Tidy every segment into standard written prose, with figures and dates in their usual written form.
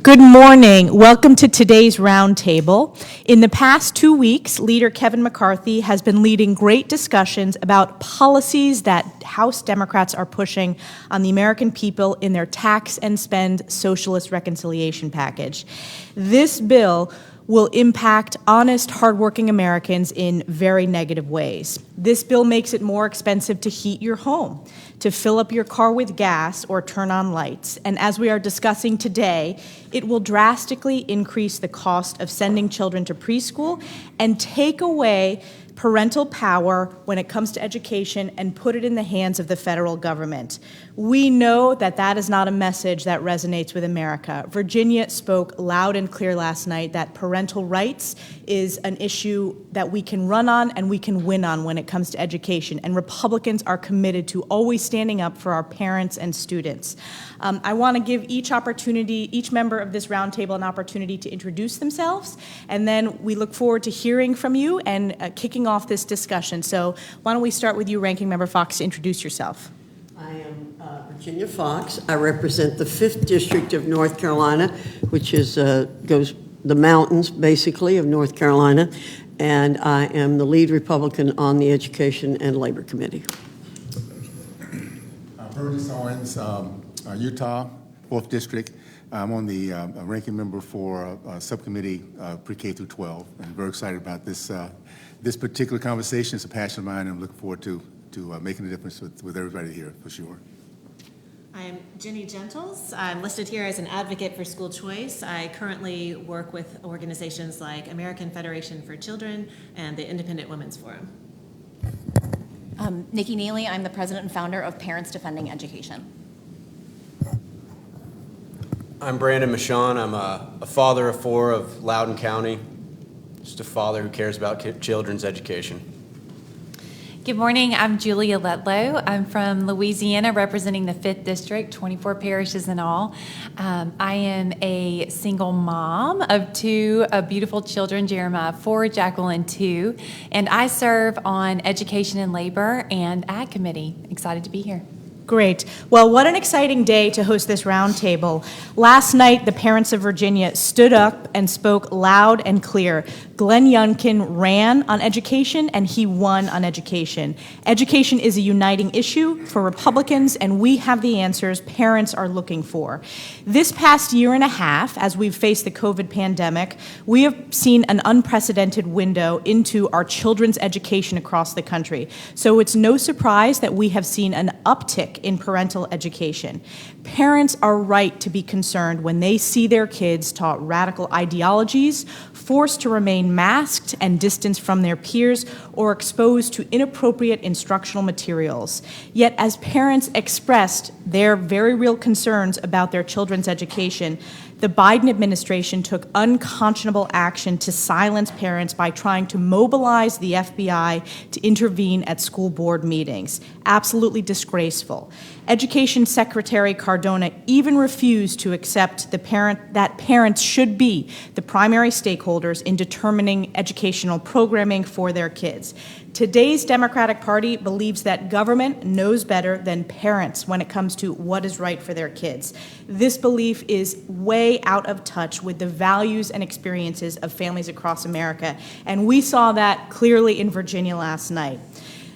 Good morning. Welcome to today's roundtable. In the past 2 weeks, Leader Kevin McCarthy has been leading great discussions about policies that House Democrats are pushing on the American people in their tax and spend socialist reconciliation package. This bill will impact honest, hardworking Americans in very negative ways. This bill makes it more expensive to heat your home, to fill up your car with gas, or turn on lights. And as we are discussing today, it will drastically increase the cost of sending children to preschool and take away parental power when it comes to education and put it in the hands of the federal government. We know that that is not a message that resonates with America. Virginia spoke loud and clear last night that parental rights is an issue that we can run on and we can win on when it comes to education, and Republicans are committed to always standing up for our parents and students. I want to give each member of this roundtable an opportunity to introduce themselves, and then we look forward to hearing from you and kicking off this discussion. So why don't we start with you, Ranking Member Fox, to introduce yourself. I am Virginia Fox. I represent the 5th District of North Carolina, which goes the mountains, basically, of North Carolina, and I am the lead Republican on the Education and Labor Committee. Bernie Owens, Utah, 4th District. I'm on the ranking member for subcommittee pre-K through 12, and very excited about this particular conversation. It's a passion of mine, and I'm looking forward to making a difference with everybody here, for sure. I'm Jenny Gentles. I'm listed here as an advocate for school choice. I currently work with organizations like American Federation for Children and the Independent Women's Forum. Nikki Neely, I'm the president and founder of Parents Defending Education. I'm Brandon Michon. I'm a father of 4 of Loudoun County, just a father who cares about children's education. Good morning, I'm Julia Letlow. I'm from Louisiana, representing the 5th District, 24 parishes in all. I am a single mom of 2 beautiful children, Jeremiah 4, Jacqueline 2, and I serve on Education and Labor and Ag Committee. Excited to be here. Great. Well, what an exciting day to host this roundtable. Last night, the parents of Virginia stood up and spoke loud and clear. Glenn Youngkin ran on education, and he won on education. Education is a uniting issue for Republicans, and we have the answers parents are looking for. This past year and a half, as we've faced the COVID pandemic, we have seen an unprecedented window into our children's education across the country. So it's no surprise that we have seen an uptick in parental education. Parents are right to be concerned when they see their kids taught radical ideologies, forced to remain masked and distanced from their peers, or exposed to inappropriate instructional materials. Yet, as parents expressed their very real concerns about their children's education, the Biden administration took unconscionable action to silence parents by trying to mobilize the FBI to intervene at school board meetings. Absolutely disgraceful. Education Secretary Cardona even refused to accept that parents should be the primary stakeholders in determining educational programming for their kids. Today's Democratic Party believes that government knows better than parents when it comes to what is right for their kids. This belief is way out of touch with the values and experiences of families across America, and we saw that clearly in Virginia last night.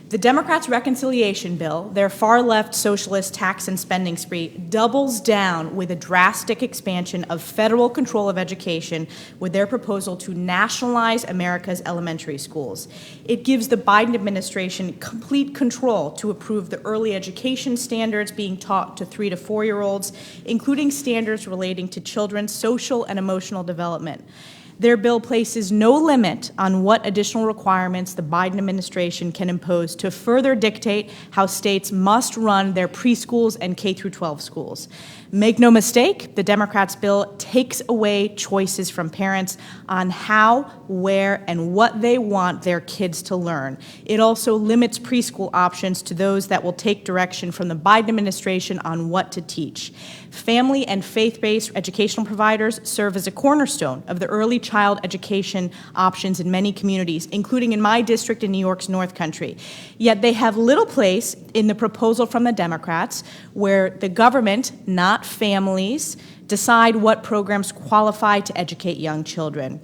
The Democrats' reconciliation bill, their far-left socialist tax and spending spree, doubles down with a drastic expansion of federal control of education with their proposal to nationalize America's elementary schools. It gives the Biden administration complete control to approve the early education standards being taught to 3 to 4-year-olds, including standards relating to children's social and emotional development. Their bill places no limit on what additional requirements the Biden administration can impose to further dictate how states must run their preschools and K-12 schools. Make no mistake, the Democrats' bill takes away choices from parents on how, where, and what they want their kids to learn. It also limits preschool options to those that will take direction from the Biden administration on what to teach. Family and faith-based educational providers serve as a cornerstone of the early child education options in many communities, including in my district in New York's North Country. Yet they have little place in the proposal from the Democrats, where the government, not families, decide what programs qualify to educate young children.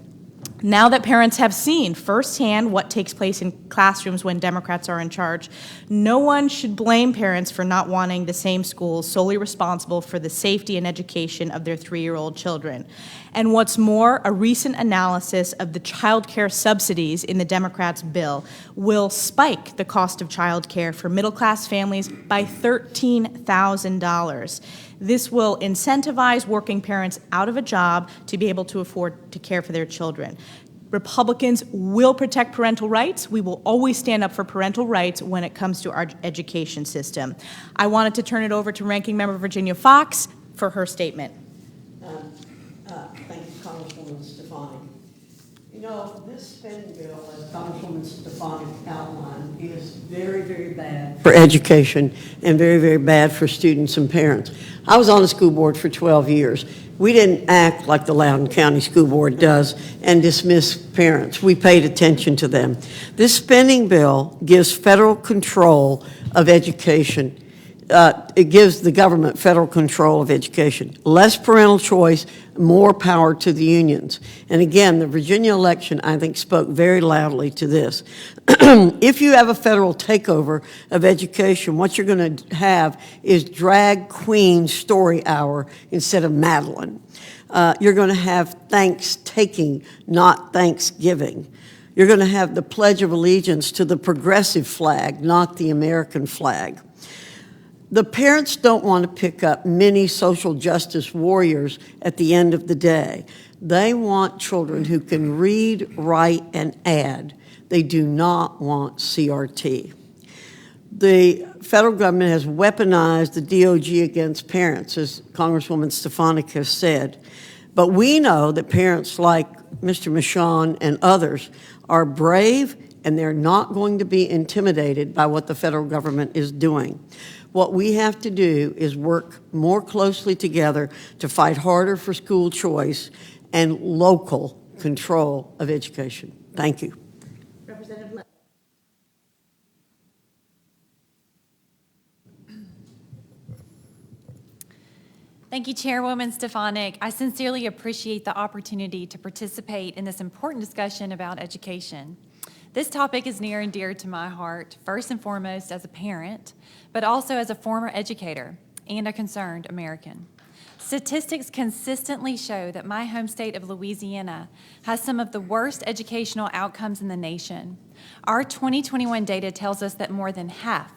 Now that parents have seen firsthand what takes place in classrooms when Democrats are in charge, no one should blame parents for not wanting the same schools solely responsible for the safety and education of their 3-year-old children. And what's more, a recent analysis of the child care subsidies in the Democrats' bill will spike the cost of child care for middle-class families by $13,000. This will incentivize working parents out of a job to be able to afford to care for their children. Republicans will protect parental rights. We will always stand up for parental rights when it comes to our education system. I wanted to turn it over to Ranking Member Virginia Fox for her statement. Thank you, Congresswoman Stefanik. You know, this spending bill, as Congresswoman Stefanik outlined, is very, very bad for education and very, very bad for students and parents. I was on the school board for 12 years. We didn't act like the Loudoun County School Board does and dismiss parents. We paid attention to them. This spending bill gives federal control of education. It gives the government federal control of education. Less parental choice, more power to the unions. And again, the Virginia election, I think, spoke very loudly to this. If you have a federal takeover of education, what you're going to have is drag queen story hour instead of Madeline. You're going to have thanks-taking, not Thanksgiving. You're going to have the Pledge of Allegiance to the progressive flag, not the American flag. The parents don't want to pick up many social justice warriors at the end of the day. They want children who can read, write, and add. They do not want CRT. The federal government has weaponized the DOG against parents, as Congresswoman Stefanik has said. But we know that parents like Mr. Michon and others are brave, and they're not going to be intimidated by what the federal government is doing. What we have to do is work more closely together to fight harder for school choice and local control of education. Thank you. Representative Thank you, Chairwoman Stefanik. I sincerely appreciate the opportunity to participate in this important discussion about education. This topic is near and dear to my heart, first and foremost as a parent, but also as a former educator and a concerned American. Statistics consistently show that my home state of Louisiana has some of the worst educational outcomes in the nation. Our 2021 data tells us that more than half,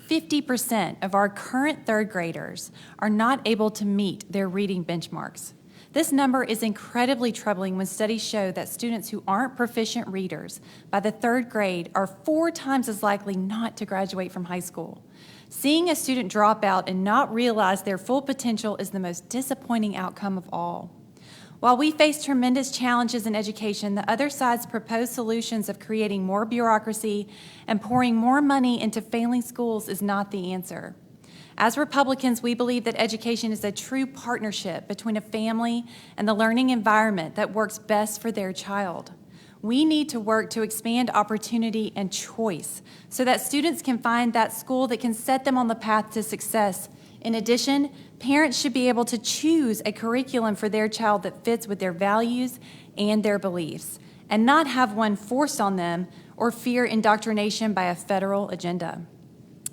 50% of our current third graders are not able to meet their reading benchmarks. This number is incredibly troubling when studies show that students who aren't proficient readers by the third grade are 4 times as likely not to graduate from high school. Seeing a student drop out and not realize their full potential is the most disappointing outcome of all. While we face tremendous challenges in education, the other side's proposed solutions of creating more bureaucracy and pouring more money into failing schools is not the answer. As Republicans, we believe that education is a true partnership between a family and the learning environment that works best for their child. We need to work to expand opportunity and choice so that students can find that school that can set them on the path to success. In addition, parents should be able to choose a curriculum for their child that fits with their values and their beliefs, and not have one forced on them or fear indoctrination by a federal agenda.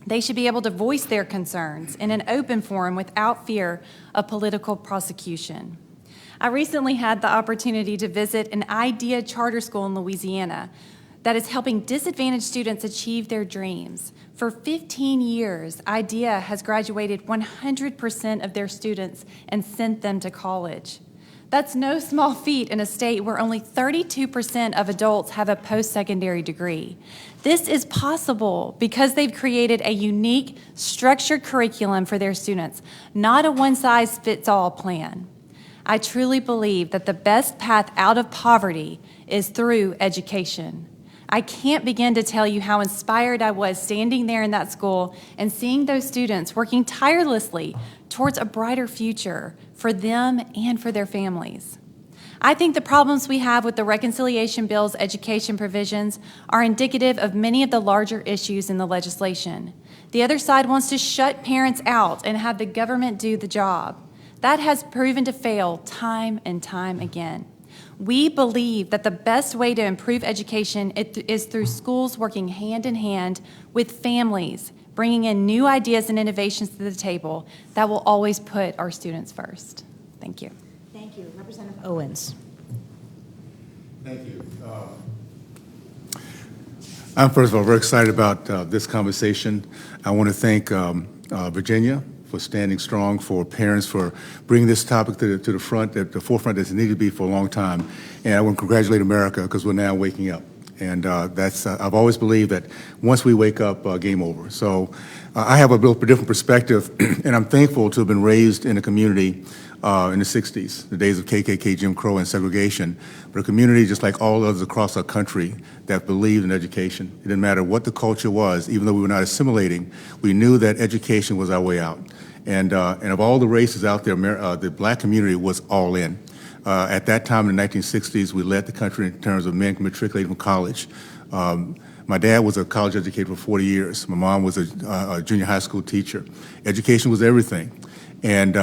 They should be able to voice their concerns in an open forum without fear of political prosecution. I recently had the opportunity to visit an IDEA charter school in Louisiana that is helping disadvantaged students achieve their dreams. For 15 years, IDEA has graduated 100% of their students and sent them to college. That's no small feat in a state where only 32% of adults have a post-secondary degree. This is possible because they've created a unique, structured curriculum for their students, not a one-size-fits-all plan. I truly believe that the best path out of poverty is through education. I can't begin to tell you how inspired I was standing there in that school and seeing those students working tirelessly towards a brighter future for them and for their families. I think the problems we have with the reconciliation bill's education provisions are indicative of many of the larger issues in the legislation. The other side wants to shut parents out and have the government do the job. That has proven to fail time and time again. We believe that the best way to improve education is through schools working hand in hand with families, bringing in new ideas and innovations to the table that will always put our students first. Thank you. Thank you. Representative Owens. Thank you. I'm first of all very excited about this conversation. I want to thank Virginia for standing strong, for parents for bringing this topic to the front, at the forefront as it needed to be for a long time. And I want to congratulate America because we're now waking up. And that's I've always believed that once we wake up, game over. So I have a little different perspective, and I'm thankful to have been raised in a community in the 60s, the days of KKK, Jim Crow, and segregation, but a community just like all others across our country that believed in education. It didn't matter what the culture was, even though we were not assimilating, we knew that education was our way out. And of all the races out there, the black community was all in. At that time in the 1960s, we led the country in terms of men matriculating from college. My dad was a college educator for 40 years. My mom was a junior high school teacher. Education was everything. And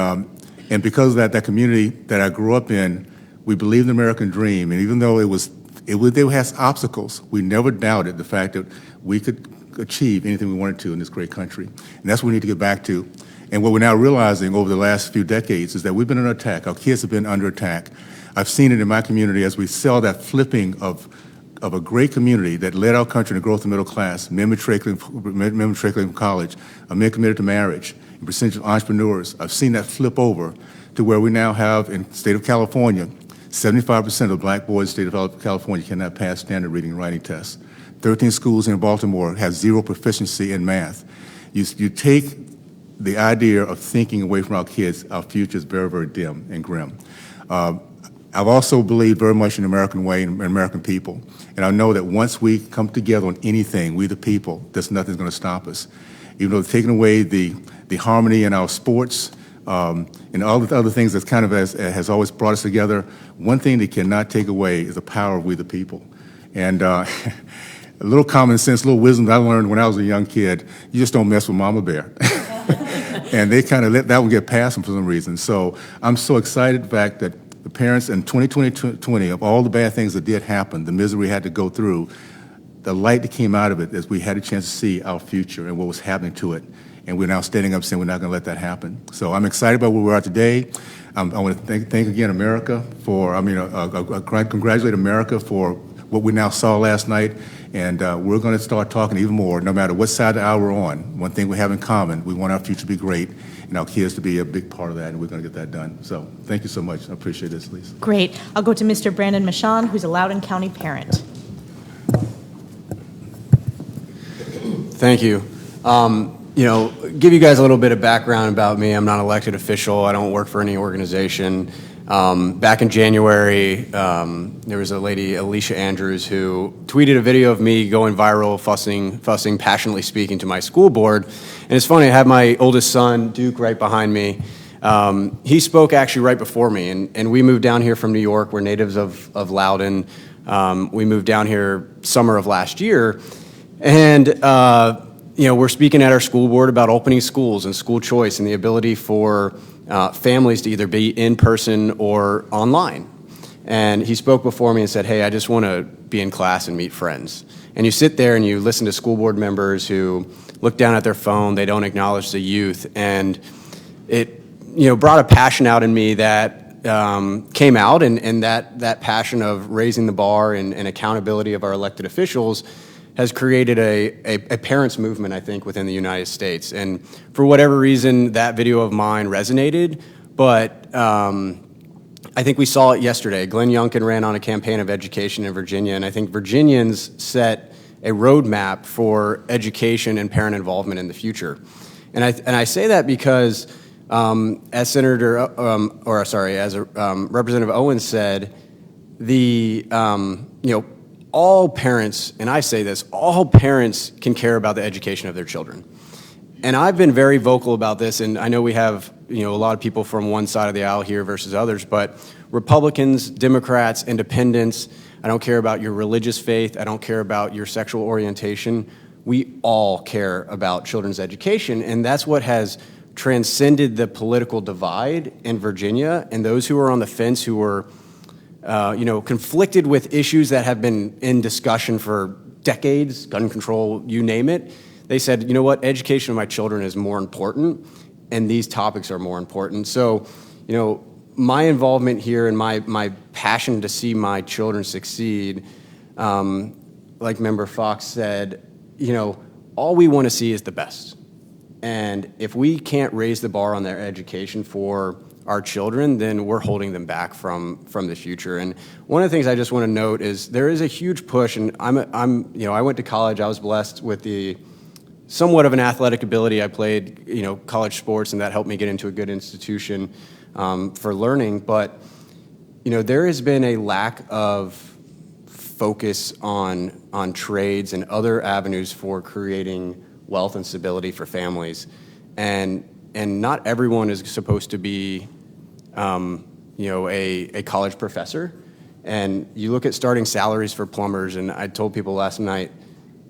because of that community that I grew up in, we believed in the American dream. And even though they had obstacles, we never doubted the fact that we could achieve anything we wanted to in this great country. And that's what we need to get back to. And what we're now realizing over the last few decades is that we've been under attack. Our kids have been under attack. I've seen it in my community as we saw that flipping of a great community that led our country to growth of the middle class, men matriculating from college, men committed to marriage, and percentage of entrepreneurs. I've seen that flip over to where we now have in the state of California, 75% of black boys in the state of California cannot pass standard reading and writing tests. 13 schools in Baltimore have zero proficiency in math. You take the idea of thinking away from our kids, our future is very, very dim and grim. I've also believed very much in the American way and American people. And I know that once we come together on anything, we the people, there's nothing's going to stop us. Even though taking away the harmony in our sports and all the other things that kind of has always brought us together, one thing they cannot take away is the power of we the people. And a little common sense, a little wisdom that I learned when I was a young kid, you just don't mess with Mama Bear. And they kind of let that one get past them for some reason. So I'm so excited the fact that the parents in 2020, of all the bad things that did happen, the misery we had to go through, the light that came out of it is we had a chance to see our future and what was happening to it. And we're now standing up saying we're not going to let that happen. So I'm excited about where we are today. I want to thank again America for, congratulate America for what we now saw last night. And we're going to start talking even more, no matter what side of the aisle we're on. One thing we have in common, we want our future to be great and our kids to be a big part of that, and we're going to get that done. So thank you so much. I appreciate this, Lisa. Great. I'll go to Mr. Brandon Michon, who's a Loudoun County parent. Thank you. Give you guys a little bit of background about me. I'm not an elected official. I don't work for any organization. Back in January, there was a lady, Alicia Andrews, who tweeted a video of me going viral, fussing, passionately speaking to my school board. And it's funny, I have my oldest son, Duke, right behind me. He spoke actually right before me, and we moved down here from New York. We're natives of Loudoun. We moved down here summer of last year. And we're speaking at our school board about opening schools and school choice and the ability for families to either be in person or online. And he spoke before me and said, hey, I just want to be in class and meet friends. And you sit there and you listen to school board members who look down at their phone, they don't acknowledge the youth. And it brought a passion out in me that came out, and that passion of raising the bar and accountability of our elected officials has created a parents' movement, I think, within the United States. And for whatever reason, that video of mine resonated, but I think we saw it yesterday. Glenn Youngkin ran on a campaign of education in Virginia, and I think Virginians set a roadmap for education and parent involvement in the future. And I say that because, as Representative Owens said, all parents, and I say this, all parents can care about the education of their children. And I've been very vocal about this, and I know we have a lot of people from one side of the aisle here versus others, but Republicans, Democrats, Independents, I don't care about your religious faith, I don't care about your sexual orientation. We all care about children's education, and that's what has transcended the political divide in Virginia, and those who were on the fence who were conflicted with issues that have been in discussion for decades, gun control, you name it. They said, you know what, education of my children is more important, and these topics are more important. So, my involvement here and my passion to see my children succeed, like Member Fox said, all we want to see is the best. And if we can't raise the bar on their education for our children, then we're holding them back from the future. And one of the things I just want to note is there is a huge push, and I went to college. I was blessed with the somewhat of an athletic ability. I played, college sports, and that helped me get into a good institution for learning. But, there has been a lack of focus on trades and other avenues for creating wealth and stability for families. And not everyone is supposed to be, a college professor. And you look at starting salaries for plumbers, and I told people last night,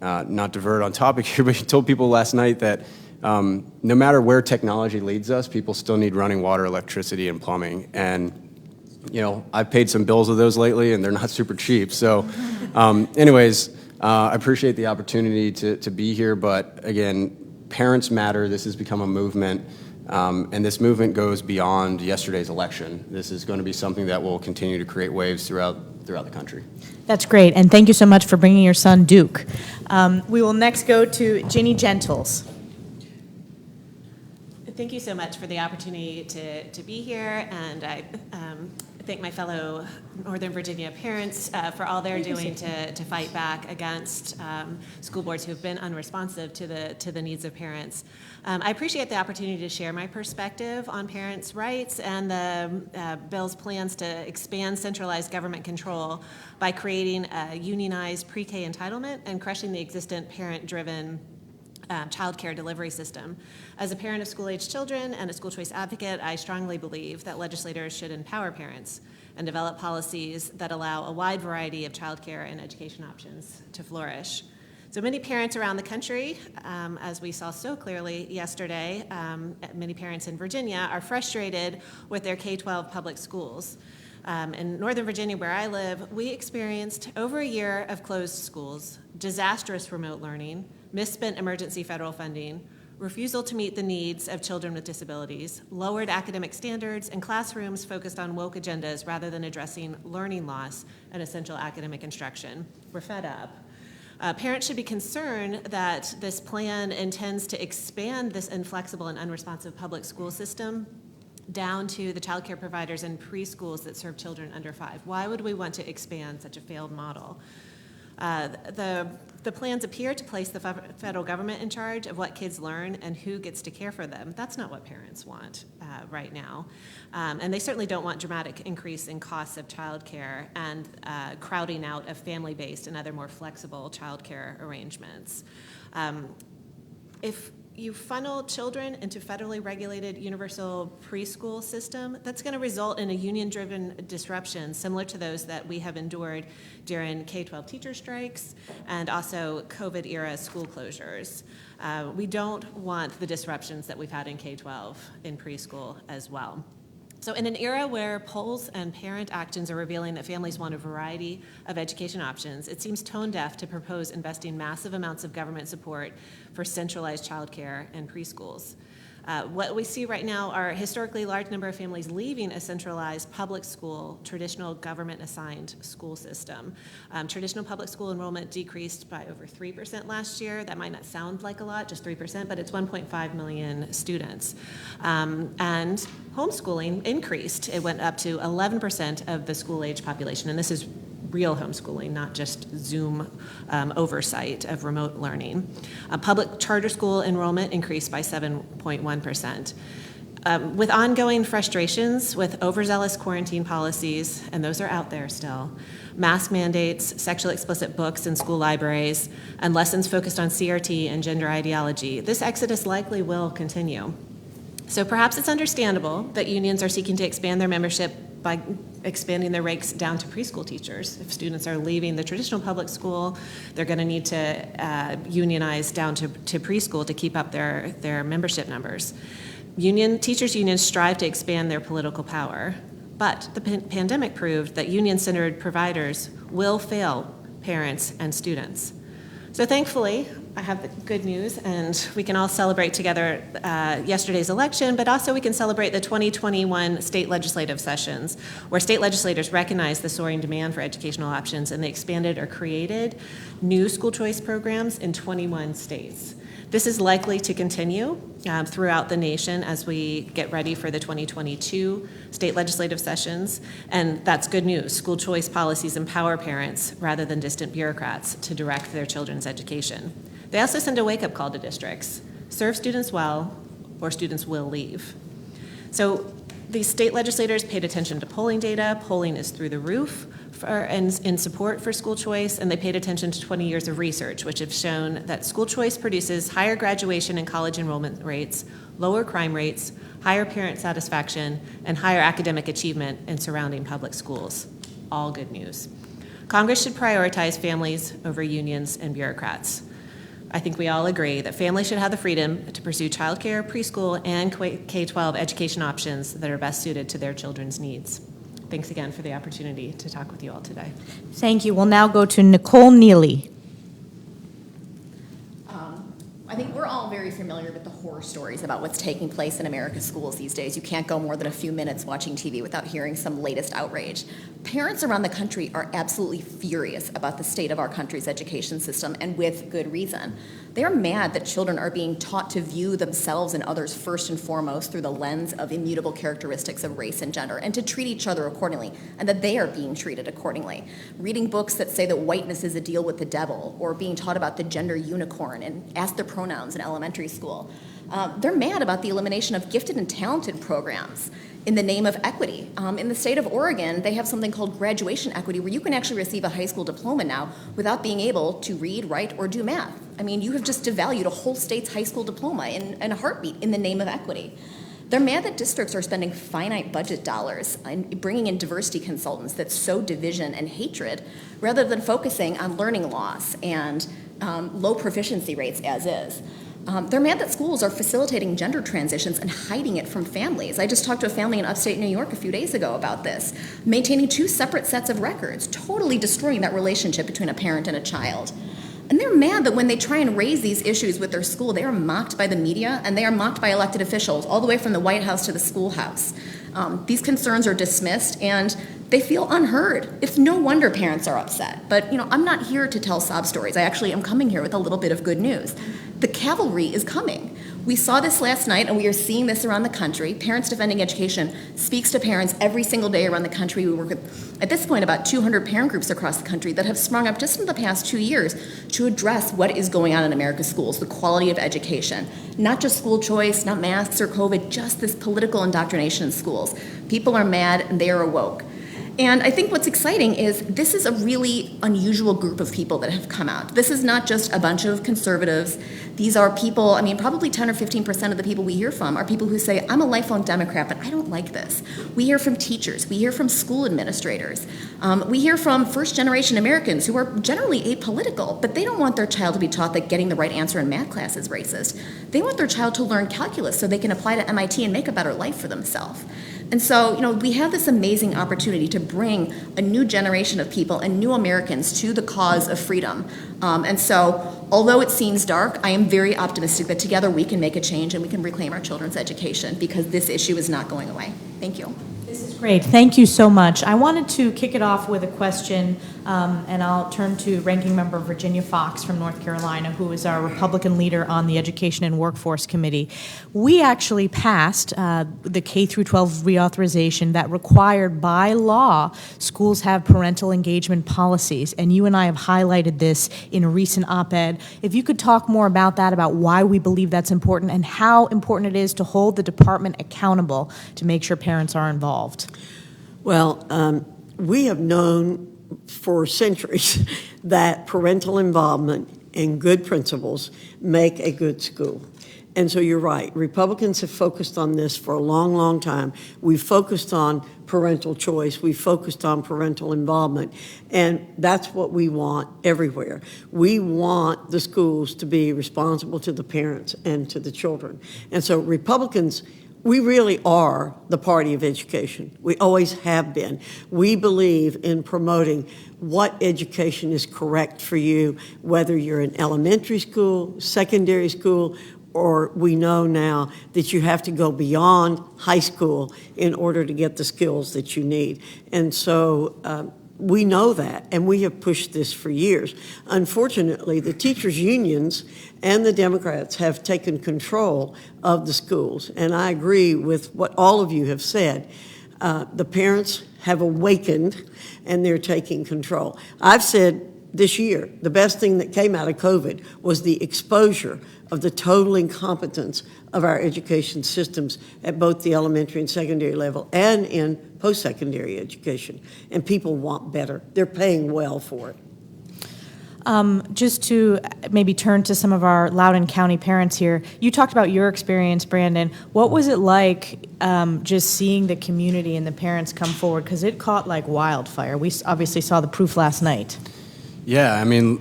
not to divert on topic here, but I told people last night that no matter where technology leads us, people still need running water, electricity, and plumbing. And, I've paid some bills of those lately, and they're not super cheap. So anyways, I appreciate the opportunity to be here, but again, parents matter. This has become a movement, and this movement goes beyond yesterday's election. This is going to be something that will continue to create waves throughout the country. That's great, and thank you so much for bringing your son, Duke. We will next go to Ginny Gentles. Thank you so much for the opportunity to be here, and I thank my fellow Northern Virginia parents for all they're doing to fight back against school boards who have been unresponsive to the needs of parents. I appreciate the opportunity to share my perspective on parents' rights and the bill's plans to expand centralized government control by creating a unionized pre-K entitlement and crushing the existing parent-driven child care delivery system. As a parent of school-age children and a school choice advocate, I strongly believe that legislators should empower parents and develop policies that allow a wide variety of child care and education options to flourish. So many parents around the country, as we saw so clearly yesterday, many parents in Virginia are frustrated with their K-12 public schools. In Northern Virginia, where I live, we experienced over a year of closed schools, disastrous remote learning, misspent emergency federal funding, refusal to meet the needs of children with disabilities, lowered academic standards, and classrooms focused on woke agendas rather than addressing learning loss and essential academic instruction. We're fed up. Parents should be concerned that this plan intends to expand this inflexible and unresponsive public school system down to the child care providers and preschools that serve children under 5. Why would we want to expand such a failed model? The plans appear to place the federal government in charge of what kids learn and who gets to care for them. That's not what parents want right now. And they certainly don't want dramatic increase in costs of child care and crowding out of family-based and other more flexible child care arrangements. If you funnel children into federally regulated universal preschool system, that's going to result in a union-driven disruption similar to those that we have endured during K-12 teacher strikes and also COVID-era school closures. We don't want the disruptions that we've had in K-12 in preschool as well. So in an era where polls and parent actions are revealing that families want a variety of education options, it seems tone deaf to propose investing massive amounts of government support for centralized childcare and preschools. What we see right now are a historically large number of families leaving a centralized public school, traditional government-assigned school system. Traditional public school enrollment decreased by over 3% last year. That might not sound like a lot, just 3%, but it's 1.5 million students. And homeschooling increased. It went up to 11% of the school-age population, and this is real homeschooling, not just Zoom oversight of remote learning. Public charter school enrollment increased by 7.1%. With ongoing frustrations with overzealous quarantine policies, and those are out there still, mask mandates, sexually explicit books in school libraries, and lessons focused on CRT and gender ideology, this exodus likely will continue. So perhaps it's understandable that unions are seeking to expand their membership by expanding their ranks down to preschool teachers. If students are leaving the traditional public school, they're going to need to unionize down to preschool to keep up their membership numbers. Teachers' unions strive to expand their political power, but the pandemic proved that union-centered providers will fail parents and students. So thankfully, I have the good news, and we can all celebrate together yesterday's election, but also we can celebrate the 2021 state legislative sessions, where state legislators recognized the soaring demand for educational options, and they expanded or created new school choice programs in 21 states. This is likely to continue throughout the nation as we get ready for the 2022 state legislative sessions, and that's good news. School choice policies empower parents rather than distant bureaucrats to direct their children's education. They also send a wake-up call to districts. Serve students well, or students will leave. So these state legislators paid attention to polling data. Polling is through the roof in support for school choice, and they paid attention to 20 years of research, which have shown that school choice produces higher graduation and college enrollment rates, lower crime rates, higher parent satisfaction, and higher academic achievement in surrounding public schools. All good news. Congress should prioritize families over unions and bureaucrats. I think we all agree that families should have the freedom to pursue childcare, preschool, and K-12 education options that are best suited to their children's needs. Thanks again for the opportunity to talk with you all today. Thank you. We'll now go to Nicole Neely. I think we're all very familiar with the horror stories about what's taking place in America's schools these days. You can't go more than a few minutes watching TV without hearing some latest outrage. Parents around the country are absolutely furious about the state of our country's education system, and with good reason. They're mad that children are being taught to view themselves and others first and foremost through the lens of immutable characteristics of race and gender, and to treat each other accordingly, and that they are being treated accordingly. Reading books that say that whiteness is a deal with the devil, or being taught about the gender unicorn and ask their pronouns in elementary school. They're mad about the elimination of gifted and talented programs in the name of equity. In the state of Oregon, they have something called graduation equity, where you can actually receive a high school diploma now without being able to read, write, or do math. I mean, you have just devalued a whole state's high school diploma in a heartbeat in the name of equity. They're mad that districts are spending finite budget dollars and bringing in diversity consultants that sow division and hatred rather than focusing on learning loss and low proficiency rates as is. They're mad that schools are facilitating gender transitions and hiding it from families. I just talked to a family in upstate New York a few days ago about this, maintaining two separate sets of records, totally destroying that relationship between a parent and a child. And they're mad that when they try and raise these issues with their school, they are mocked by the media and they are mocked by elected officials, all the way from the White House to the schoolhouse. These concerns are dismissed and they feel unheard. It's no wonder parents are upset. But I'm not here to tell sob stories. I actually am coming here with a little bit of good news. The cavalry is coming. We saw this last night, and we are seeing this around the country. Parents Defending Education speaks to parents every single day around the country. We work with, at this point, about 200 parent groups across the country that have sprung up just in the past 2 years to address what is going on in America's schools, the quality of education. Not just school choice, not masks or COVID, just this political indoctrination in schools. People are mad, and they are awoke. And I think what's exciting is this is a really unusual group of people that have come out. This is not just a bunch of conservatives. These are people, probably 10 or 15% of the people we hear from are people who say, I'm a lifelong Democrat, but I don't like this. We hear from teachers. We hear from school administrators. We hear from first-generation Americans who are generally apolitical, but they don't want their child to be taught that getting the right answer in math class is racist. They want their child to learn calculus so they can apply to MIT and make a better life for themselves. And so, we have this amazing opportunity to bring a new generation of people and new Americans to the cause of freedom. And so, although it seems dark, I am very optimistic that together we can make a change and we can reclaim our children's education because this issue is not going away. Thank you. This is great. Thank you so much. I wanted to kick it off with a question, and I'll turn to Ranking Member Virginia Fox from North Carolina, who is our Republican leader on the Education and Workforce Committee. We actually passed the K-12 reauthorization that required by law schools have parental engagement policies, and you and I have highlighted this in a recent op-ed. If you could talk more about that, about why we believe that's important and how important it is to hold the department accountable to make sure parents are involved. Well, we have known for centuries that parental involvement and good principals make a good school. And so you're right. Republicans have focused on this for a long, long time. We've focused on parental choice. We've focused on parental involvement. And that's what we want everywhere. We want the schools to be responsible to the parents and to the children. And so Republicans we really are the party of education. We always have been. We believe in promoting what education is correct for you, whether you're in elementary school, secondary school, or we know now that you have to go beyond high school in order to get the skills that you need. And so we know that, and we have pushed this for years. Unfortunately, the teachers' unions and the Democrats have taken control of the schools, and I agree with what all of you have said. The parents have awakened, and they're taking control. I've said this year, the best thing that came out of COVID was the exposure of the total incompetence of our education systems at both the elementary and secondary level and in post-secondary education. And people want better. They're paying well for it. Just to maybe turn to some of our Loudoun County parents here, you talked about your experience, Brandon. What was it like just seeing the community and the parents come forward? Because it caught like wildfire. We obviously saw the proof last night. Yeah, I mean,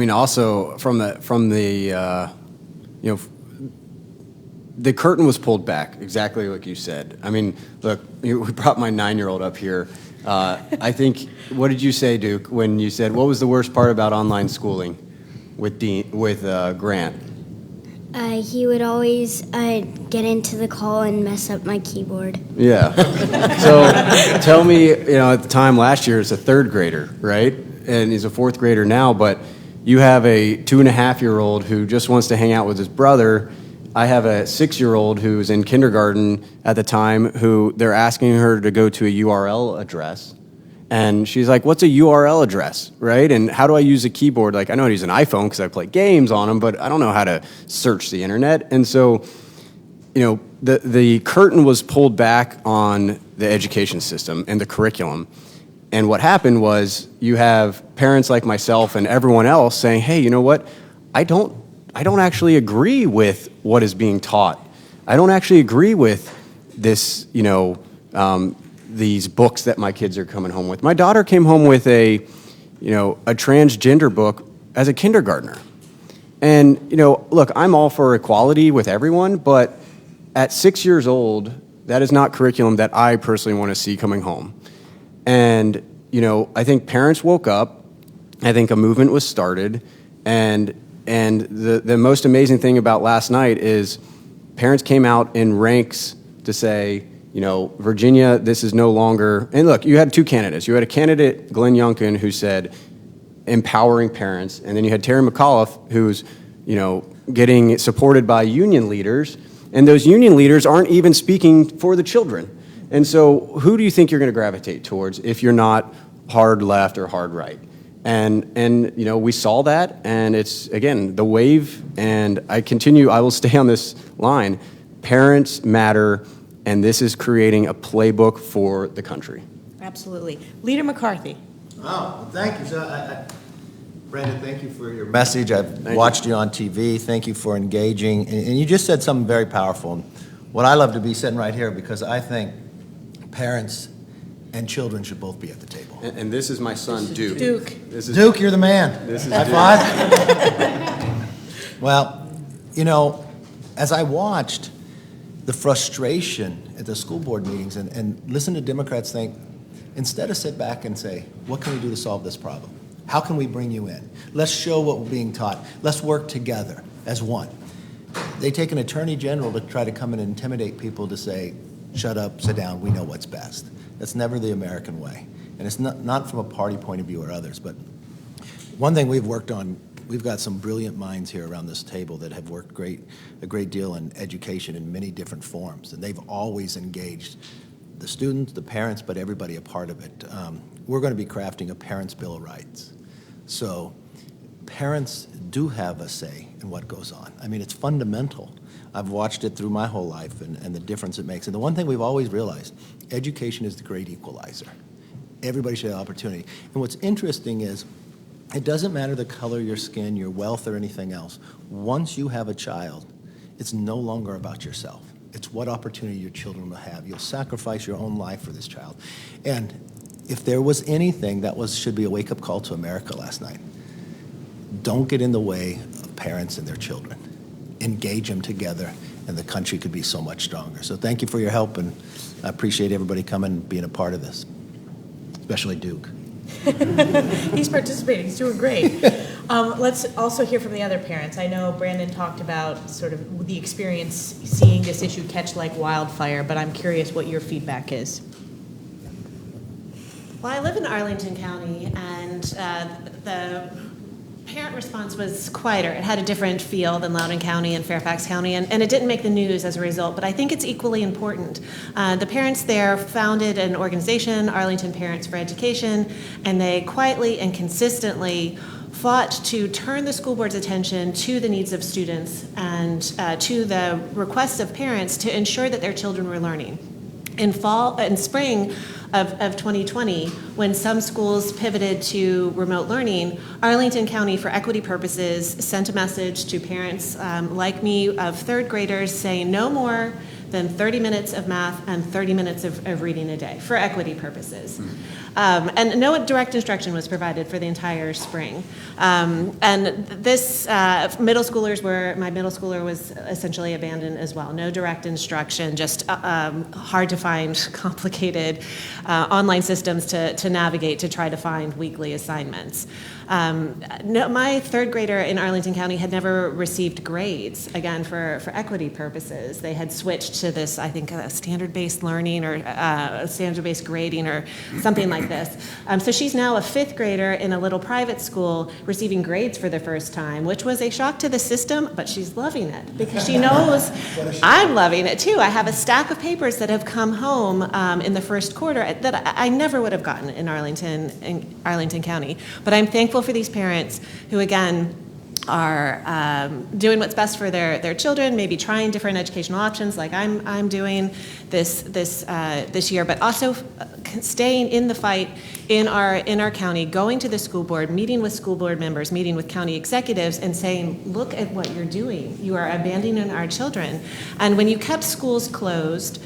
also from the the curtain was pulled back, exactly like you said. I mean, look, we brought my 9-year-old up here. I think, what did you say, Duke, when you said, what was the worst part about online schooling with Grant? He would always get into the call and mess up my keyboard. Yeah. So tell me, at the time last year, it's a 3rd grader, right? And he's a 4th grader now, but you have a 2.5-year-old who just wants to hang out with his brother. I have a 6-year-old who's in kindergarten at the time who they're asking her to go to a URL address. And she's like, what's a URL address, right? And how do I use a keyboard? Like, I know how to use an iPhone because I play games on them, but I don't know how to search the internet. And so, the curtain was pulled back on the education system and the curriculum. And what happened was you have parents like myself and everyone else saying, hey, you know what? I don't actually agree with what is being taught. I don't actually agree with this, these books that my kids are coming home with. My daughter came home with a transgender book as a kindergartner. And, look, I'm all for equality with everyone, but at 6 years old, that is not curriculum that I personally want to see coming home. And, I think parents woke up. I think a movement was started. And the most amazing thing about last night is parents came out in ranks to say, Virginia, this is no longer, and look, you had 2 candidates. You had a candidate, Glenn Youngkin, who said empowering parents, and then you had Terry McAuliffe, who's, getting supported by union leaders, and those union leaders aren't even speaking for the children. And so who do you think you're going to gravitate towards if you're not hard left or hard right? And we saw that, and it's, again, the wave, and I will stay on this line. Parents matter, and this is creating a playbook for the country. Absolutely. Leader McCarthy. Oh, well, thank you. So, Brandon, thank you for your message. I've watched you on TV. Thank you for engaging. And you just said something very powerful. And what I love to be sitting right here, because I think parents and children should both be at the table. And this is my son, Duke. Duke, you're the man. This is High five. Well, as I watched the frustration at the school board meetings and listen to Democrats think, instead of sit back and say, what can we do to solve this problem? How can we bring you in? Let's show what we're being taught. Let's work together as one. They take an attorney general to try to come in and intimidate people to say, shut up, sit down, we know what's best. That's never the American way. And it's not from a party point of view or others, but one thing we've worked on, we've got some brilliant minds here around this table that have worked a great deal in education in many different forms, and they've always engaged the students, the parents, but everybody a part of it. We're going to be crafting a Parents' Bill of Rights. So parents do have a say in what goes on. I mean, it's fundamental. I've watched it through my whole life and the difference it makes. And the one thing we've always realized, education is the great equalizer. Everybody should have opportunity. And what's interesting is, it doesn't matter the color of your skin, your wealth, or anything else. Once you have a child, it's no longer about yourself. It's what opportunity your children will have. You'll sacrifice your own life for this child. And if there was anything that should be a wake-up call to America last night, don't get in the way of parents and their children. Engage them together and the country could be so much stronger. So thank you for your help, and I appreciate everybody coming and being a part of this, especially Duke. He's participating. He's doing great. Let's also hear from the other parents. I know Brandon talked about sort of the experience seeing this issue catch like wildfire, but I'm curious what your feedback is. Well, I live in Arlington County, and the parent response was quieter. It had a different feel than Loudoun County and Fairfax County, and it didn't make the news as a result, but I think it's equally important. The parents there founded an organization, Arlington Parents for Education, and they quietly and consistently fought to turn the school board's attention to the needs of students and to the requests of parents to ensure that their children were learning. In spring of 2020, when some schools pivoted to remote learning, Arlington County, for equity purposes, sent a message to parents like me of third graders saying no more than 30 minutes of math and 30 minutes of reading a day for equity purposes. And no direct instruction was provided for the entire spring. And this, my middle schooler was essentially abandoned as well. No direct instruction, just hard to find, complicated online systems to navigate to try to find weekly assignments. No, my third grader in Arlington County had never received grades, again, for equity purposes. They had switched to this, I think, standard-based learning or standard-based grading or something like this. So she's now a fifth grader in a little private school receiving grades for the first time, which was a shock to the system, but she's loving it because she knows I'm loving it too. I have a stack of papers that have come home in the first quarter that I never would have gotten in Arlington County. But I'm thankful for these parents who, again, are doing what's best for their children, maybe trying different educational options like I'm doing this year, but also staying in the fight in our county, going to the school board, meeting with school board members, meeting with county executives, and saying, look at what you're doing. You are abandoning our children. And when you kept schools closed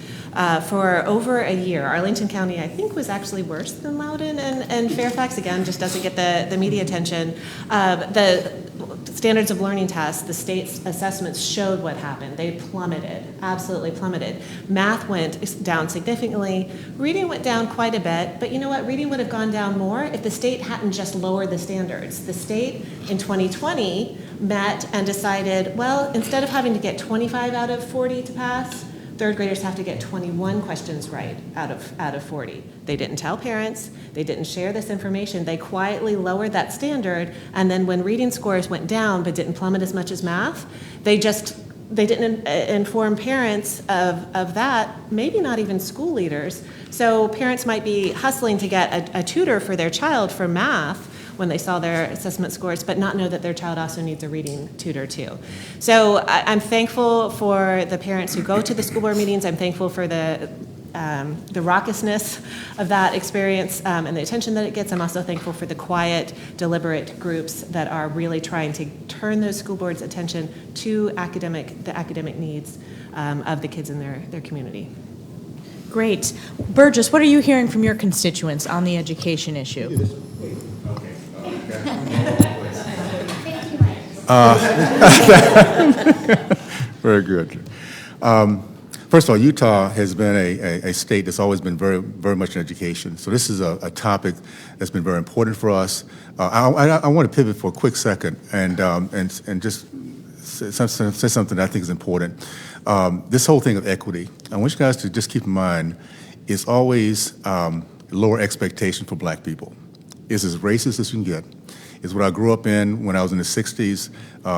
for over a year, Arlington County, I think, was actually worse than Loudoun and Fairfax. Again, just doesn't get the media attention. The standards of learning tests, the state's assessments showed what happened. They plummeted, absolutely plummeted. Math went down significantly. Reading went down quite a bit, but you know what? Reading would have gone down more if the state hadn't just lowered the standards. The state in 2020 met and decided, well, instead of having to get 25 out of 40 to pass, third graders have to get 21 questions right out of 40. They didn't tell parents. They didn't share this information. They quietly lowered that standard, and then when reading scores went down but didn't plummet as much as math, they didn't inform parents of that, maybe not even school leaders. So parents might be hustling to get a tutor for their child for math when they saw their assessment scores, but not know that their child also needs a reading tutor too. So I'm thankful for the parents who go to the school board meetings. I'm thankful for the raucousness of that experience and the attention that it gets. I'm also thankful for the quiet, deliberate groups that are really trying to turn those school boards' attention to the academic needs of the kids in their community. Great. Burgess, what are you hearing from your constituents on the education issue? Very good. First of all, Utah has been a state that's always been very, very much in education. So this is a topic that's been very important for us. I want to pivot for a quick second and just say something that I think is important. This whole thing of equity, I want you guys to just keep in mind, it's always lower expectation for black people. It's as racist as you can get. It's what I grew up in when I was in the 60s.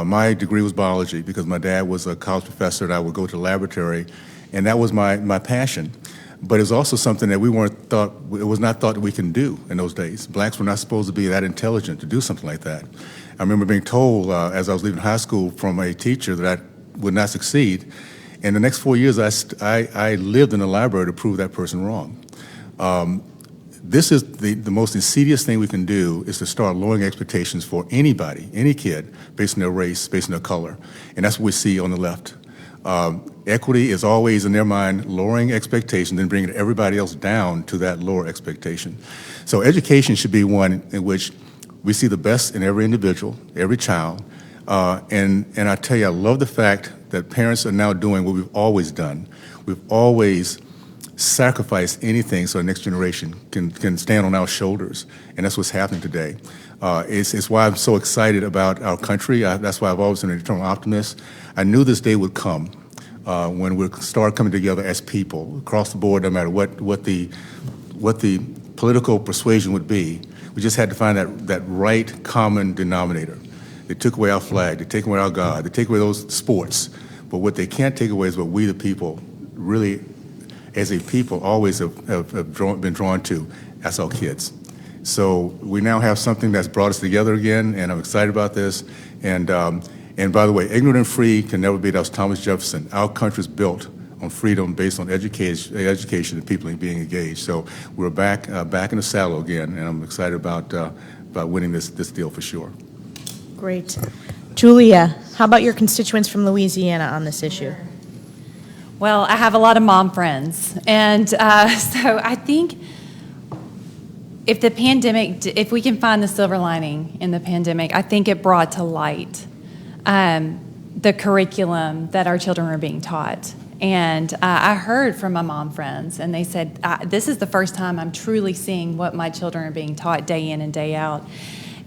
My degree was biology because my dad was a college professor and I would go to the laboratory, and that was my passion. But it's also something that it was not thought that we can do in those days. Blacks were not supposed to be that intelligent to do something like that. I remember being told as I was leaving high school from a teacher that I would not succeed. And the next 4 years, I lived in the library to prove that person wrong. This is the most insidious thing we can do is to start lowering expectations for anybody, any kid, based on their race, based on their color. And that's what we see on the left. Equity is always, in their mind, lowering expectations and bringing everybody else down to that lower expectation. So education should be one in which we see the best in every individual, every child. And I tell you, I love the fact that parents are now doing what we've always done. We've always sacrificed anything so the next generation can stand on our shoulders, and that's what's happening today. It's why I'm so excited about our country. That's why I've always been an eternal optimist. I knew this day would come when we'll start coming together as people across the board, no matter what the political persuasion would be. We just had to find that right common denominator. They took away our flag, they take away our God, they take away those sports. But what they can't take away is what we, the people, really, as a people, always have been drawn to. That's our kids. So we now have something that's brought us together again, and I'm excited about this. And by the way, ignorant and free can never be. That was Thomas Jefferson. Our country's built on freedom based on education and people being engaged. So we're back in the saddle again, and I'm excited about winning this deal for sure. Great. Julia, how about your constituents from Louisiana on this issue? Well, I have a lot of mom friends, and so I think if the pandemic, if we can find the silver lining in the pandemic, I think it brought to light the curriculum that our children are being taught. And I heard from my mom friends, and they said, this is the first time I'm truly seeing what my children are being taught day in and day out.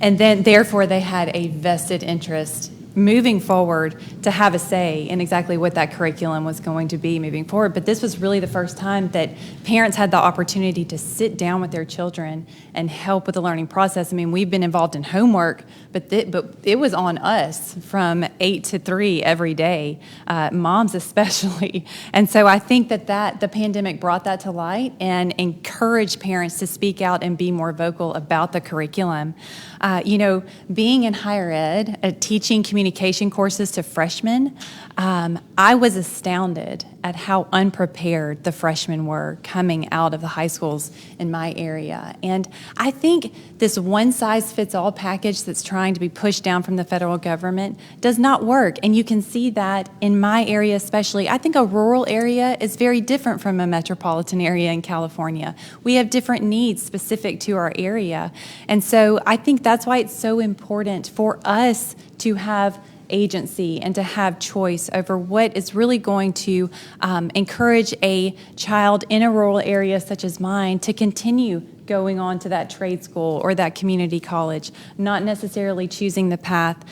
And then, therefore, they had a vested interest moving forward to have a say in exactly what that curriculum was going to be moving forward. But this was really the first time that parents had the opportunity to sit down with their children and help with the learning process. I mean, we've been involved in homework, but it was on us from 8 to 3 every day, moms especially. And so I think that the pandemic brought that to light and encouraged parents to speak out and be more vocal about the curriculum. Being in higher ed, teaching communication courses to freshmen, I was astounded at how unprepared the freshmen were coming out of the high schools in my area. And I think this one-size-fits-all package that's trying to be pushed down from the federal government does not work. And you can see that in my area especially. I think a rural area is very different from a metropolitan area in California. We have different needs specific to our area. And so I think that's why it's so important for us to have agency and to have choice over what is really going to encourage a child in a rural area such as mine to continue going on to that trade school or that community college, not necessarily choosing the path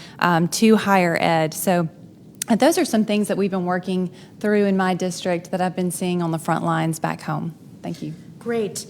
to higher ed. So those are some things that we've been working through in my district that I've been seeing on the front lines back home. Thank you. Great.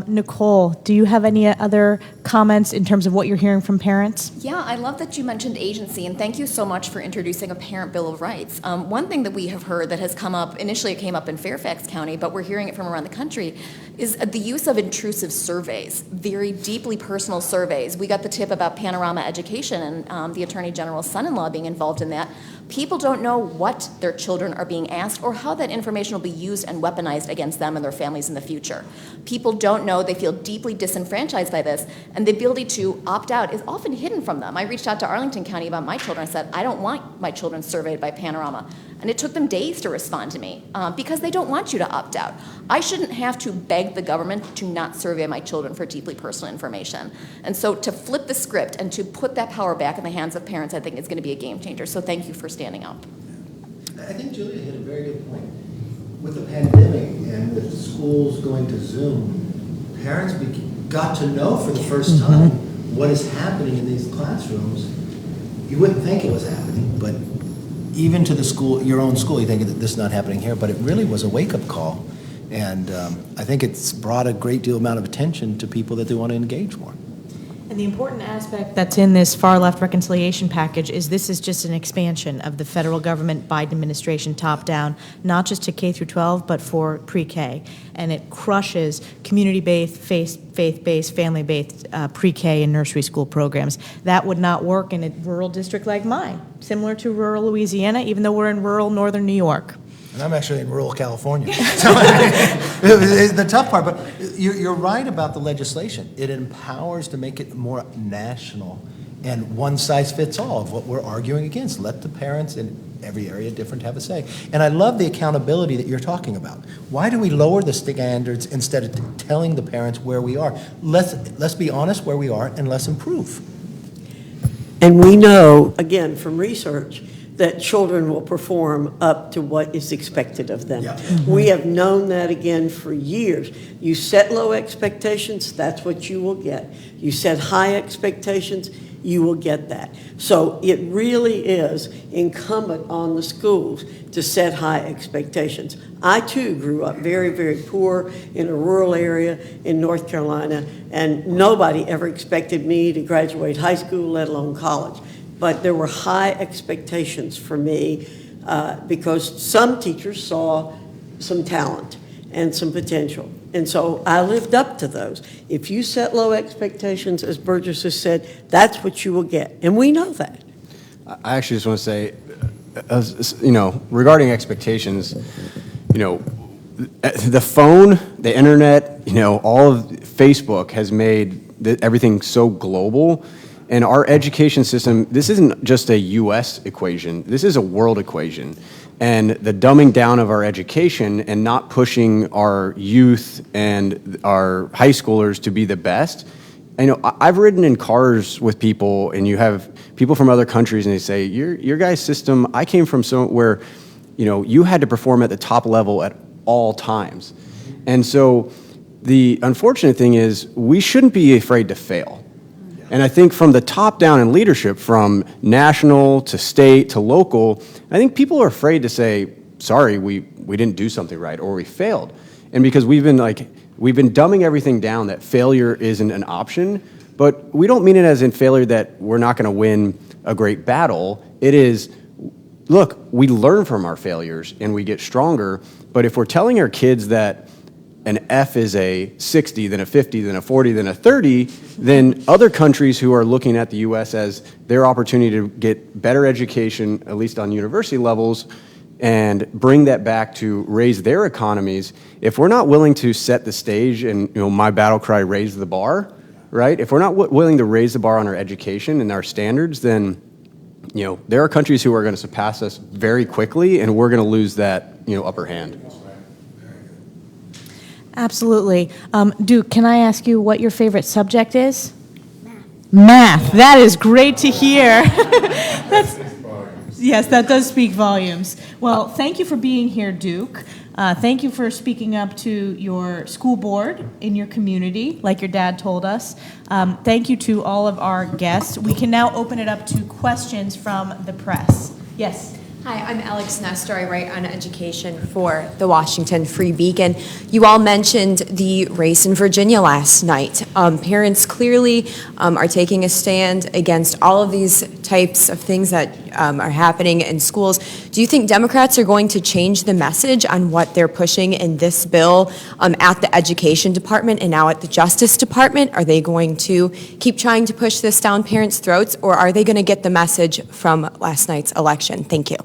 Nicole, do you have any other comments in terms of what you're hearing from parents? Yeah, I love that you mentioned agency, and thank you so much for introducing a Parent Bill of Rights. One thing that we have heard that has come up, initially it came up in Fairfax County, but we're hearing it from around the country, is the use of intrusive surveys, very deeply personal surveys. We got the tip about Panorama Education and the Attorney General's son-in-law being involved in that. People don't know what their children are being asked or how that information will be used and weaponized against them and their families in the future. People don't know, they feel deeply disenfranchised by this, and the ability to opt out is often hidden from them. I reached out to Arlington County about my children and said, I don't want my children surveyed by Panorama. And it took them days to respond to me because they don't want you to opt out. I shouldn't have to beg the government to not survey my children for deeply personal information. And so to flip the script and to put that power back in the hands of parents, I think is going to be a game changer. So thank you for standing up. I think Julia hit a very good point. With the pandemic and with schools going to Zoom, parents got to know for the first time what is happening in these classrooms. You wouldn't think it was happening, but even to the school, your own school, you think that this is not happening here, but it really was a wake-up call. And I think it's brought a great deal amount of attention to people that they want to engage more. And the important aspect that's in this far-left reconciliation package is this is just an expansion of the federal government Biden administration top-down, not just to K through 12, but for pre-K. And it crushes community-based, faith-based, family-based pre-K and nursery school programs. That would not work in a rural district like mine, similar to rural Louisiana, even though we're in rural northern New York. And I'm actually in rural California. So it's the tough part, but you're right about the legislation. It empowers to make it more national and one size fits all of what we're arguing against. Let the parents in every area different have a say. And I love the accountability that you're talking about. Why do we lower the standards instead of telling the parents where we are? Let's be honest where we are and let's improve. And we know, again, from research, that children will perform up to what is expected of them. We have known that again for years. You set low expectations, that's what you will get. You set high expectations, you will get that. So it really is incumbent on the schools to set high expectations. I too grew up very, very poor in a rural area in North Carolina, and nobody ever expected me to graduate high school, let alone college. But there were high expectations for me because some teachers saw some talent and some potential. And so I lived up to those. If you set low expectations, as Burgess has said, that's what you will get. And we know that. I actually just want to say, regarding expectations, the phone, the internet, all of Facebook has made everything so global. And our education system, this isn't just a U.S. equation. This is a world equation. And the dumbing down of our education and not pushing our youth and our high schoolers to be the best. I've ridden in cars with people, and you have people from other countries, and they say, your guys' system, I came from somewhere where, you had to perform at the top level at all times. And so the unfortunate thing is we shouldn't be afraid to fail. And I think from the top down in leadership, from national to state to local, I think people are afraid to say, sorry, we didn't do something right, or we failed. And because we've been dumbing everything down that failure isn't an option, but we don't mean it as in failure that we're not going to win a great battle. It is, look, we learn from our failures and we get stronger, but if we're telling our kids that an F is a 60, then a 50, then a 40, then a 30, then other countries who are looking at the U.S. as their opportunity to get better education, at least on university levels, and bring that back to raise their economies, if we're not willing to set the stage and, my battle cry, raise the bar, right? If we're not willing to raise the bar on our education and our standards, then, there are countries who are going to surpass us very quickly, and we're going to lose that, upper hand. Absolutely. Duke, can I ask you what your favorite subject is? Math. That is great to hear. Yes, that does speak volumes. Well, thank you for being here, Duke. Thank you for speaking up to your school board in your community, like your dad told us. Thank you to all of our guests. We can now open it up to questions from the press. Yes. Hi, I'm Alex Nestor. I write on education for the Washington Free Beacon. You all mentioned the race in Virginia last night. Parents clearly are taking a stand against all of these types of things that are happening in schools. Do you think Democrats are going to change the message on what they're pushing in this bill at the Education Department and now at the Justice Department? Are they going to keep trying to push this down parents' throats, or are they going to get the message from last night's election? Thank you.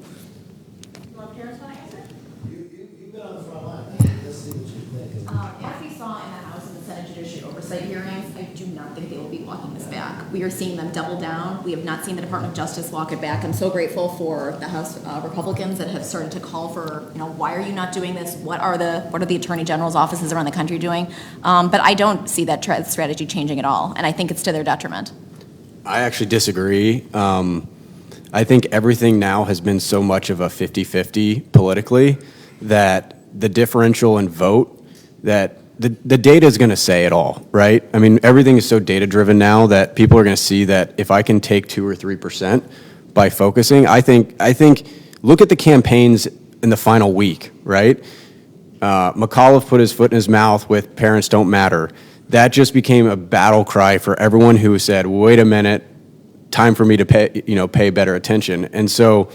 As we saw in the House and the Senate Judiciary Oversight hearings, I do not think they will be walking this back. We are seeing them double down. We have not seen the Department of Justice walk it back. I'm so grateful for the House Republicans that have started to call for, why are you not doing this? What are the Attorney General's offices around the country doing? But I don't see that strategy changing at all, and I think it's to their detriment. I actually disagree. I think everything now has been so much of a 50-50 politically that the differential in vote, that the data is going to say it all, right? I mean, everything is so data-driven now that people are going to see that if I can take 2 or 3% by focusing, I think look at the campaigns in the final week, right? McAuliffe put his foot in his mouth with parents don't matter. That just became a battle cry for everyone who said, wait a minute, time for me to pay better attention. And so,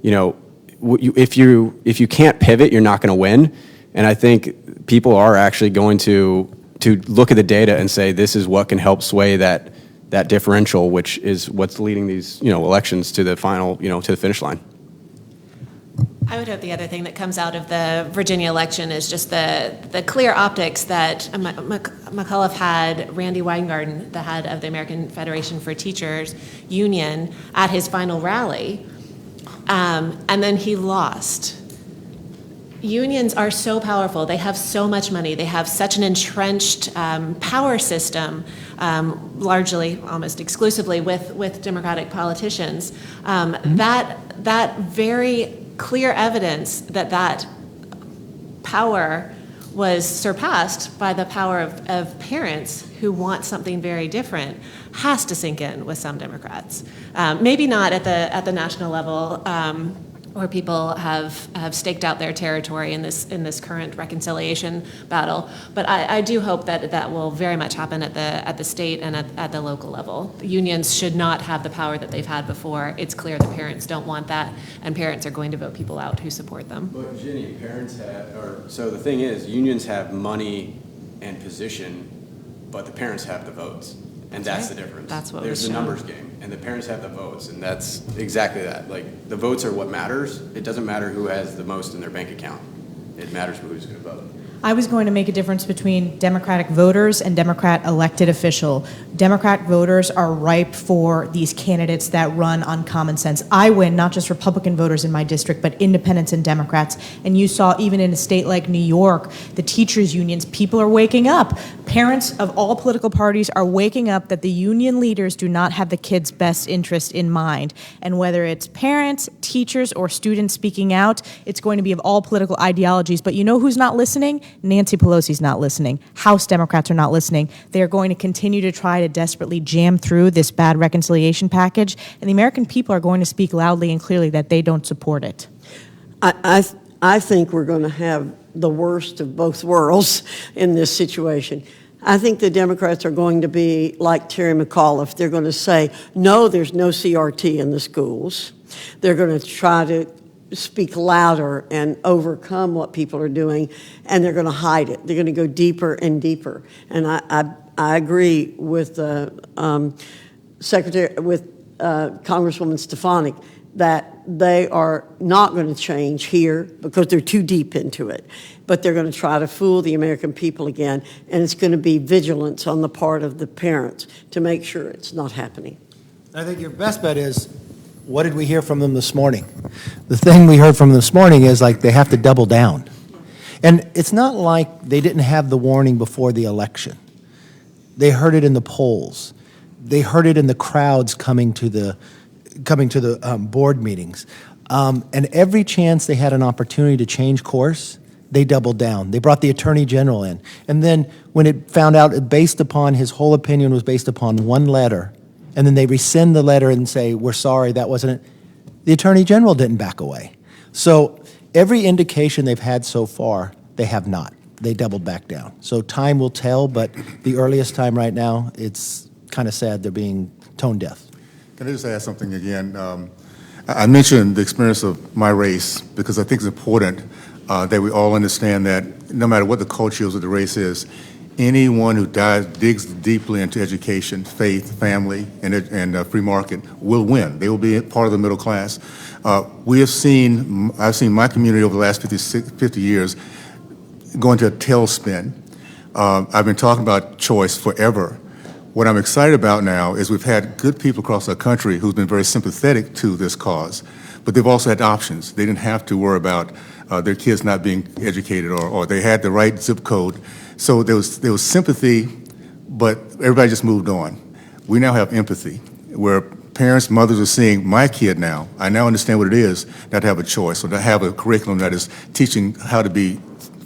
if you can't pivot, you're not going to win. And I think people are actually going to look at the data and say this is what can help sway that differential, which is what's leading these elections to the final to the finish line. I would hope the other thing that comes out of the Virginia election is just the clear optics that McAuliffe had Randy Weingarten, the head of the American Federation for Teachers Union, at his final rally, and then he lost. unions are so powerful. They have so much money. They have such an entrenched power system, largely, almost exclusively with Democratic politicians. That very clear evidence that power was surpassed by the power of parents who want something very different has to sink in with some Democrats. Maybe not at the national level, where people have staked out their territory in this current reconciliation battle, but I do hope that will very much happen at the state and at the local level. Unions should not have the power that they've had before. It's clear the parents don't want that, and parents are going to vote people out who support them. But Ginny, so the thing is, unions have money and position, but the parents have the votes. And that's the difference. That's what There's the numbers game, and the parents have the votes, and that's exactly that. Like, the votes are what matters. It doesn't matter who has the most in their bank account. It matters who's going to vote. I was going to make a difference between Democratic voters and Democrat elected official. Democrat voters are ripe for these candidates that run on common sense. I win not just Republican voters in my district, but independents and Democrats. And you saw even in a state like New York, the teachers' unions, people are waking up. Parents of all political parties are waking up that the union leaders do not have the kids' best interest in mind. And whether it's parents, teachers, or students speaking out, it's going to be of all political ideologies. But you know who's not listening? Nancy Pelosi's not listening. House Democrats are not listening. They are going to continue to try to desperately jam through this bad reconciliation package, and the American people are going to speak loudly and clearly that they don't support it. I think we're going to have the worst of both worlds in this situation. I think the Democrats are going to be like Terry McAuliffe. They're going to say, no, there's no CRT in the schools. They're going to try to speak louder and overcome what people are doing, and they're going to hide it. They're going to go deeper and deeper. And I agree with Congresswoman Stefanik that they are not going to change here because they're too deep into it. But they're going to try to fool the American people again, and it's going to be vigilance on the part of the parents to make sure it's not happening. I think your best bet is, what did we hear from them this morning? The thing we heard from them this morning is like they have to double down. And it's not like they didn't have the warning before the election. They heard it in the polls. They heard it in the crowds coming to the board meetings. And every chance they had an opportunity to change course, they doubled down. They brought the Attorney General in. And then when it found out his whole opinion was based upon one letter, and then they rescind the letter and say, we're sorry, that wasn't it, the Attorney General didn't back away. So every indication they've had so far, they have not. They doubled back down. So time will tell, but the earliest time right now, it's kind of sad they're being tone deaf. Can I just add something again? I mentioned the experience of my race because I think it's important that we all understand that no matter what the culture is or the race is, anyone who digs deeply into education, faith, family, and free market will win. They will be part of the middle class. I've seen my community over the last 50 years go into a tailspin. I've been talking about choice forever. What I'm excited about now is we've had good people across our country who've been very sympathetic to this cause, but they've also had options. They didn't have to worry about their kids not being educated, or they had the right zip code. So there was sympathy, but everybody just moved on. We now have empathy, where parents, mothers are seeing my kid now. I now understand what it is not to have a choice, or to have a curriculum that is teaching how to be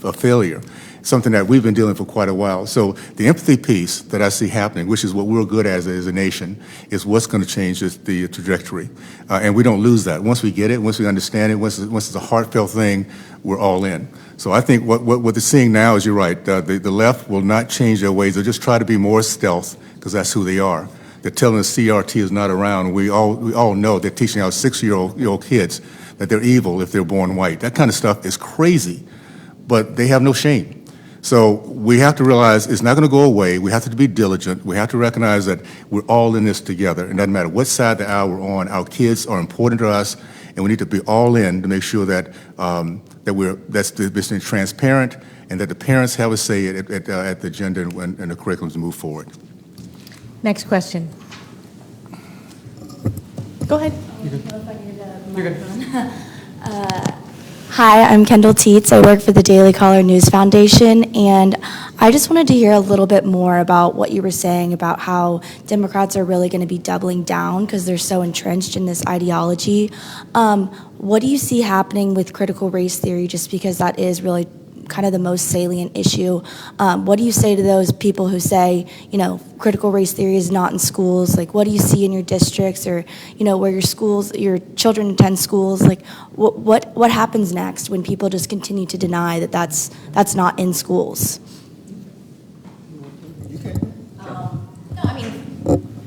a failure, something that we've been dealing for quite a while. So the empathy piece that I see happening, which is what we're good at as a nation, is what's going to change the trajectory. And we don't lose that. Once we get it, once we understand it, once it's a heartfelt thing, we're all in. So I think what they're seeing now is, you're right, the left will not change their ways. They'll just try to be more stealth, because that's who they are. They're telling us CRT is not around. We all know they're teaching our 6-year-old kids that they're evil if they're born white. That kind of stuff is crazy, but they have no shame. So we have to realize it's not going to go away. We have to be diligent. We have to recognize that we're all in this together. It doesn't matter what side of the aisle we're on. Our kids are important to us, and we need to be all in to make sure that that's being transparent, and that the parents have a say at the agenda and the curriculums to move forward. Next question. Go ahead. You're good. Hi, I'm Kendall Teets. I work for the Daily Caller News Foundation, and I just wanted to hear a little bit more about what you were saying about how Democrats are really going to be doubling down because they're so entrenched in this ideology. What do you see happening with critical race theory, just because that is really kind of the most salient issue? What do you say to those people who say, critical race theory is not in schools? Like, what do you see in your districts, or, where your children attend schools? Like, what happens next when people just continue to deny that that's not in schools?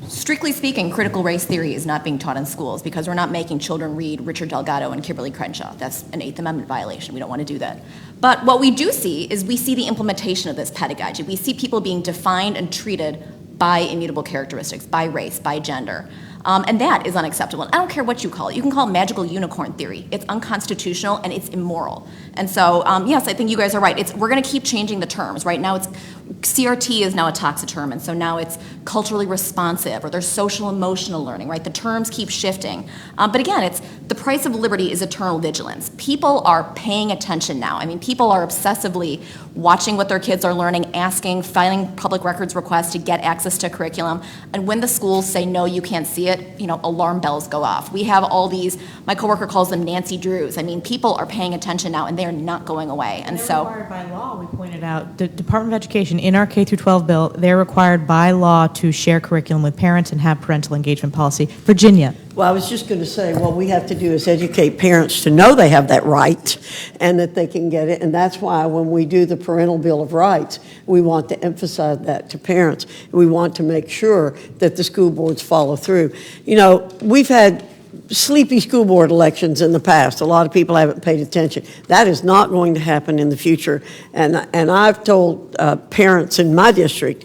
Strictly speaking, critical race theory is not being taught in schools because we're not making children read Richard Delgado and Kimberly Crenshaw. That's an Eighth Amendment violation. We don't want to do that. But what we do see is we see the implementation of this pedagogy. We see people being defined and treated by immutable characteristics, by race, by gender. And that is unacceptable. I don't care what you call it. You can call it magical unicorn theory. It's unconstitutional and it's immoral. And so, yes, I think you guys are right. We're going to keep changing the terms. Right now, CRT is now a toxic term, and so now it's culturally responsive, or there's social emotional learning, right? The terms keep shifting. But again, the price of liberty is eternal vigilance. People are paying attention now. I mean, people are obsessively watching what their kids are learning, asking, filing public records requests to get access to curriculum. And when the schools say, no, you can't see it, alarm bells go off. We have all these, my coworker calls them Nancy Drews. I mean, people are paying attention now, and they're not going away. And they're required by law, we pointed out. The Department of Education, in our K-12 bill, they're required by law to share curriculum with parents and have parental engagement policy. Virginia. Well, I was just going to say, what we have to do is educate parents to know they have that right and that they can get it. And that's why when we do the Parental Bill of Rights, we want to emphasize that to parents. We want to make sure that the school boards follow through. We've had sleepy school board elections in the past. A lot of people haven't paid attention. That is not going to happen in the future. And I've told parents in my district,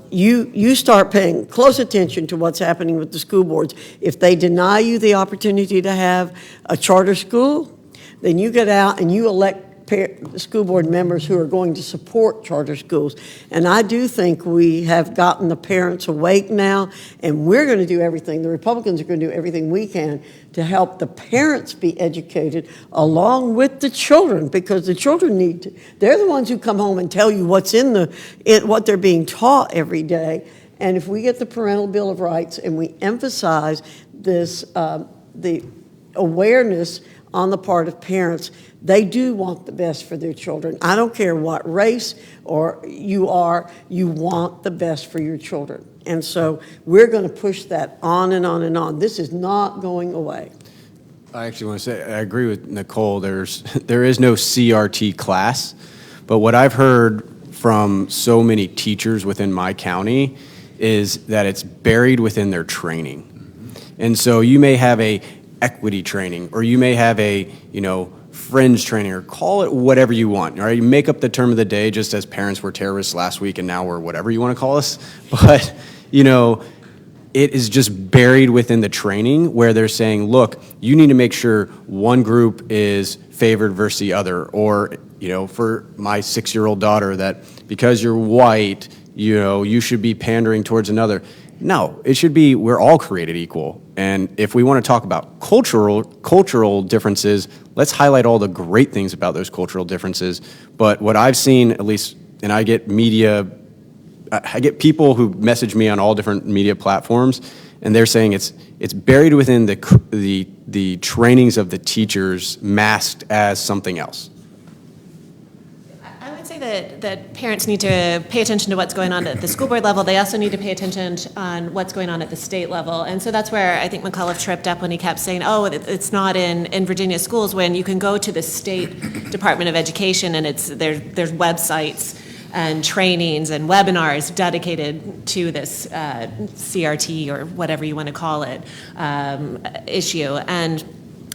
you start paying close attention to what's happening with the school boards. If they deny you the opportunity to have a charter school, then you get out and you elect school board members who are going to support charter schools. And I do think we have gotten the parents awake now, and we're going to do everything, the Republicans are going to do everything we can to help the parents be educated along with the children, because the children need to, they're the ones who come home and tell you what's in what they're being taught every day. And if we get the Parental Bill of Rights and we emphasize this, the awareness on the part of parents, they do want the best for their children. I don't care what race or you are, you want the best for your children. And so we're going to push that on and on and on. This is not going away. I actually want to say, I agree with Nicole. There is no CRT class, but what I've heard from so many teachers within my county is that it's buried within their training. And so you may have a equity training, or you may have a, fringe training, or call it whatever you want. All right, you make up the term of the day, just as parents were terrorists last week and now we're whatever you want to call us. But, it is just buried within the training where they're saying, look, you need to make sure one group is favored versus the other. Or, for my 6-year-old daughter, that because you're white, you should be pandering towards another. No, it should be we're all created equal. And if we want to talk about cultural differences, let's highlight all the great things about those cultural differences. But what I've seen, at least, and I get people who message me on all different media platforms, and they're saying it's buried within the trainings of the teachers, masked as something else. I would say that parents need to pay attention to what's going on at the school board level. They also need to pay attention on what's going on at the state level. And so that's where I think McAuliffe tripped up when he kept saying, oh, it's not in Virginia schools, when you can go to the state Department of Education and there's websites and trainings and webinars dedicated to this CRT, or whatever you want to call it, issue. And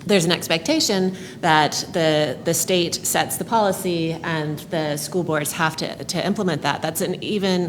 there's an expectation that the state sets the policy and the school boards have to implement that. That's an even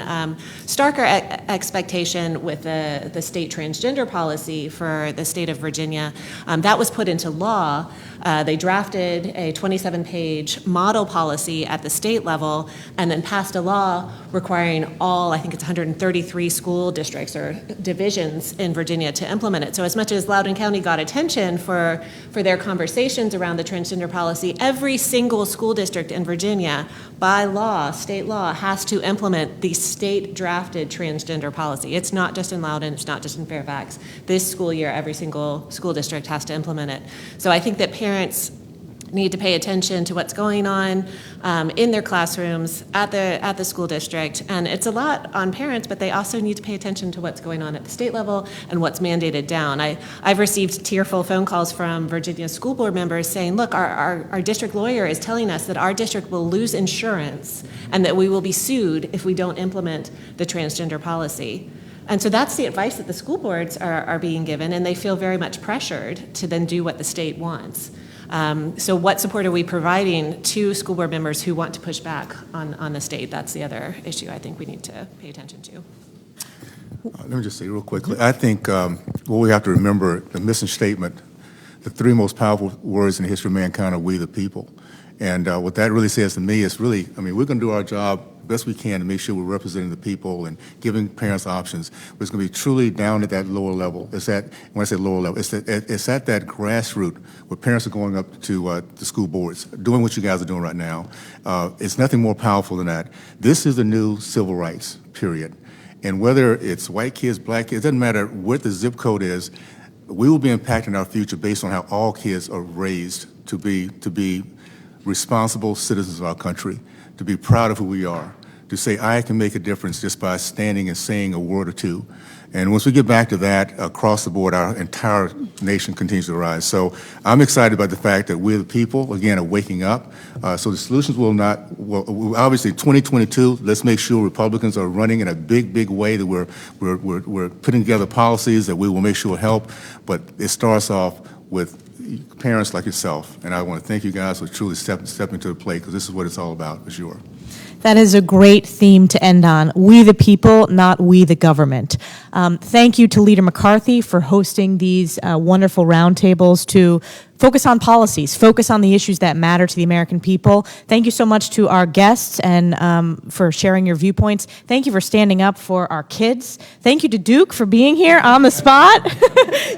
starker expectation with the state transgender policy for the state of Virginia. That was put into law. They drafted a 27-page model policy at the state level and then passed a law requiring all, I think it's 133 school districts or divisions in Virginia to implement it. So as much as Loudoun County got attention for for their conversations around the transgender policy, every single school district in Virginia, by law, state law, has to implement the state-drafted transgender policy. It's not just in Loudoun, it's not just in Fairfax. This school year, every single school district has to implement it. So I think that parents need to pay attention to what's going on in their classrooms at the school district. And it's a lot on parents, but they also need to pay attention to what's going on at the state level and what's mandated down. I've received tearful phone calls from Virginia school board members saying, look, our district lawyer is telling us that our district will lose insurance and that we will be sued if we don't implement the transgender policy. And so that's the advice that the school boards are being given, and they feel very much pressured to then do what the state wants. So what support are we providing to school board members who want to push back on the state? That's the other issue I think we need to pay attention to. Let me just say real quickly, I think what we have to remember, the mission statement, the three most powerful words in the history of mankind are we the people. And what that really says to me is really, I mean, we're going to do our job best we can to make sure we're representing the people and giving parents options. But it's going to be truly down at that lower level. It's at, when I say lower level, it's at that grassroots where parents are going up to the school boards, doing what you guys are doing right now. It's nothing more powerful than that. This is the new civil rights, period. And whether it's white kids, black kids, it doesn't matter what the zip code is, we will be impacting our future based on how all kids are raised to be responsible citizens of our country, to be proud of who we are, to say I can make a difference just by standing and saying a word or two. And once we get back to that, across the board, our entire nation continues to rise. So I'm excited about the fact that we the people, again, are waking up. So the solutions will not, well, obviously 2022, let's make sure Republicans are running in a big, big way, that we're putting together policies that we will make sure help. But it starts off with parents like yourself. And I want to thank you guys for truly stepping to the plate, because this is what it's all about, for sure. That is a great theme to end on. We the people, not we the government. Thank you to Leader McCarthy for hosting these wonderful roundtables to focus on policies, focus on the issues that matter to the American people. Thank you so much to our guests and for sharing your viewpoints. Thank you for standing up for our kids. Thank you to Duke for being here on the spot.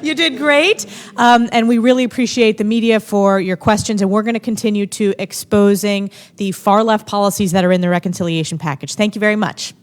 You did great. And we really appreciate the media for your questions, and we're going to continue to exposing the far left policies that are in the reconciliation package. Thank you very much.